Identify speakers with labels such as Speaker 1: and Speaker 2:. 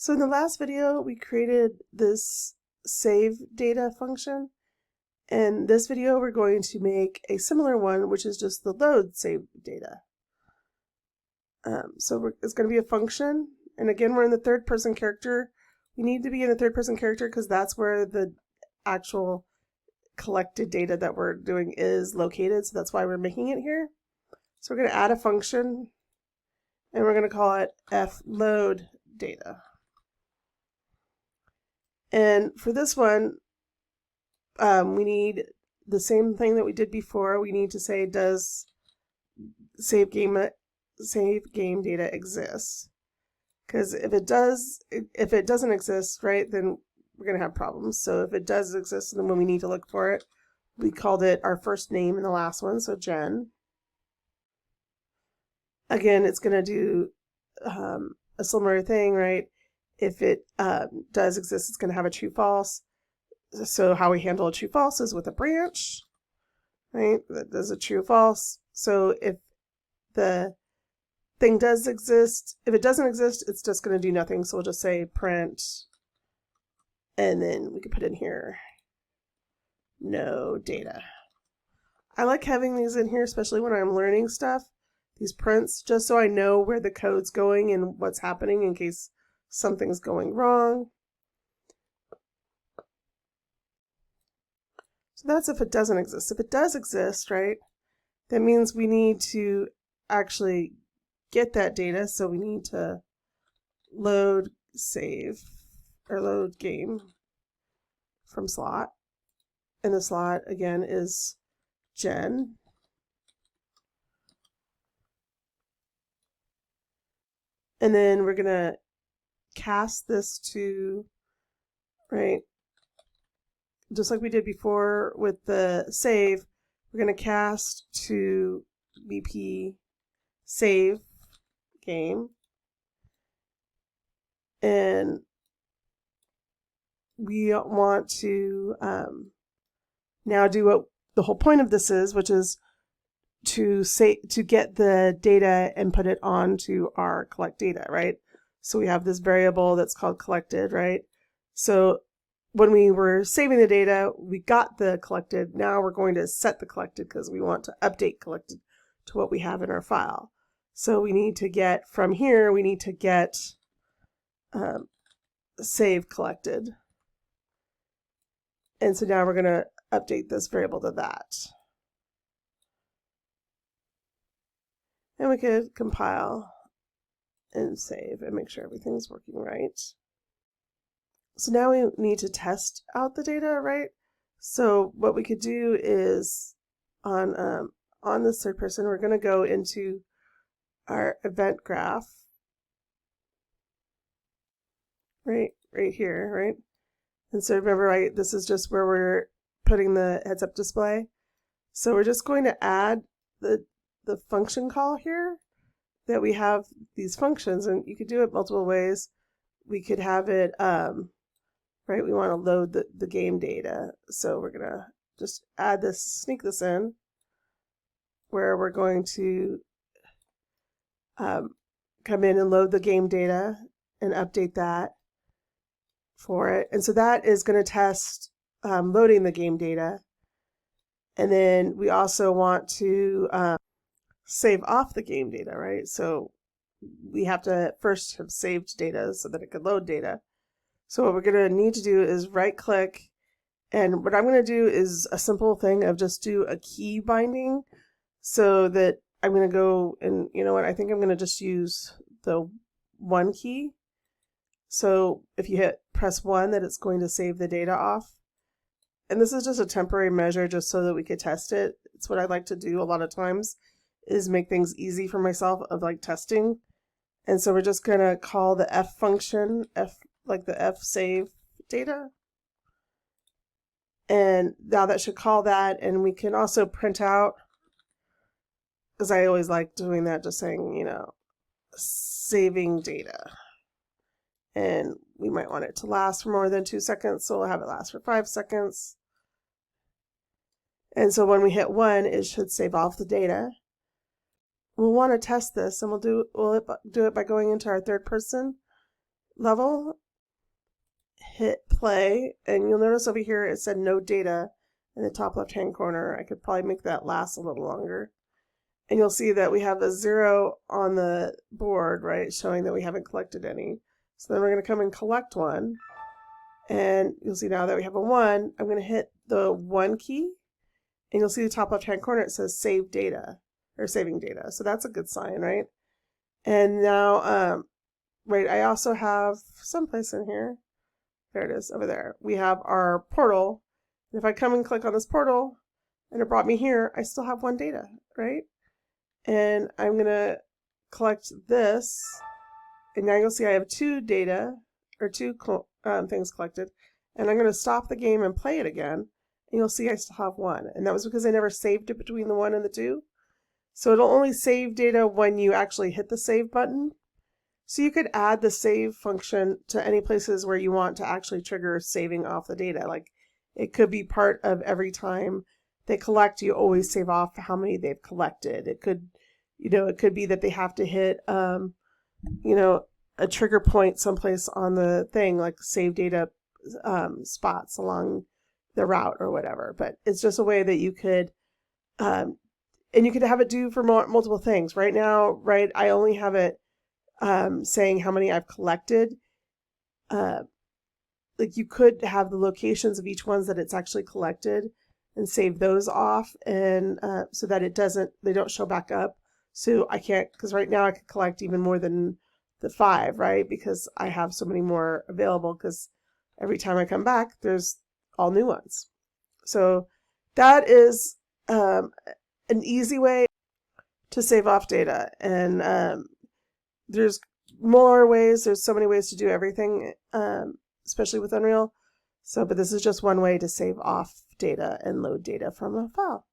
Speaker 1: So in the last video, we created this SaveData function. In this video, we're going to make a similar one, which is just the load SaveData. It's going to be a function. And again, we're in the third person character. We need to be in the third person character because that's where the actual collected data that we're doing is located. So that's why we're making it here. So we're going to add a function and we're going to call it fLoadData. And for this one, we need the same thing that we did before. We need to say, does save game data exist? Because if it doesn't exist, right, then we're going to have problems. So if it does exist, then when we need to look for it, we called it our first name in the last one, so Jen. Again, it's going to do a similar thing, right? If it does exist, it's going to have a true false. So how we handle a true false is with a branch, right? That does a true false. So if the thing does exist, if it doesn't exist, it's just going to do nothing. So we'll just say print, and then we can put in here no data. I like having these in here, especially when I'm learning stuff, these prints, just so I know where the code's going and what's happening in case something's going wrong. So that's if it doesn't exist. If it does exist, right, that means we need to actually get that data. So we need to load save or load game from slot. And the slot again is Jen. And then we're going to cast this to, right, just like we did before with the save, we're going to cast to BP save game. And we want to now do what the whole point of this is, which is to get the data and put it onto our collect data, right? So we have this variable that's called collected, right? So when we were saving the data, we got the collected. Now we're going to set the collected because we want to update collected to what we have in our file. So we need to get from here, we need to get save collected. And so now we're going to update this variable to that. And we could compile and save and make sure everything's working right. So now we need to test out the data, right? So what we could do is on this third person, we're going to go into our event graph, right here, right? And so remember, right, this is just where we're putting the heads up display. So we're just going to add the function call here that we have these functions, and you could do it multiple ways. We could have it, right, we want to load the game data. So we're going to just add this, sneak this in, where we're going to come in and load the game data and update that for it. And so that is going to test loading the game data. And then we also want to save off the game data, right? So we have to first have saved data so that it could load data. So what we're going to need to do is right click, and what I'm going to do is a simple thing of just do a key binding, so that I'm going to go and, you know what, I think I'm going to just use the 1 key. So if you press 1, that it's going to save the data off. And this is just a temporary measure just so that we could test it. It's what I like to do a lot of times, is make things easy for myself of like testing. And so we're just going to call the F function, like the F save data. And now that should call that, and we can also print out, because I always like doing that, just saying, you know, saving data. And we might want it to last for more than 2 seconds, so we'll have it last for 5 seconds. And so when we hit 1, it should save off the data. We'll want to test this, and we'll do it by going into our third person level, hit play, and you'll notice over here it said no data in the top left hand corner. I could probably make that last a little longer. And you'll see that we have a 0 on the board, right, showing that we haven't collected any. So then we're going to come and collect one. And you'll see now that we have a 1, I'm going to hit the 1 key. And you'll see the top left hand corner, it says save data, or saving data. So that's a good sign, right? And now, right, I also have someplace in here. There it is, over there. We have our portal. And if I come and click on this portal, and it brought me here, I still have 1 data, right? And I'm going to collect this. And now you'll see I have 2 data, or 2 things collected. And I'm going to stop the game and play it again. And you'll see I still have 1. And that was because I never saved it between the 1 and the 2. So it'll only save data when you actually hit the save button. So you could add the save function to any places where you want to actually trigger saving off the data. Like it could be part of every time they collect, you always save off how many they've collected. It could, it could be that they have to hit, a trigger point someplace on the thing, like save data spots along the route or whatever. But it's just a way that you could, and you could have it do for multiple things. Right now, right, I only have it saying how many I've collected. Like you could have the locations of each ones that it's actually collected and save those off, and so that they don't show back up. So I can't, because right now I could collect even more than the 5, right? Because I have so many more available, because every time I come back, there's all new ones. So that is an easy way to save off data. And there's more ways. There's so many ways to do everything, especially with Unreal. But this is just one way to save off data and load data from a file.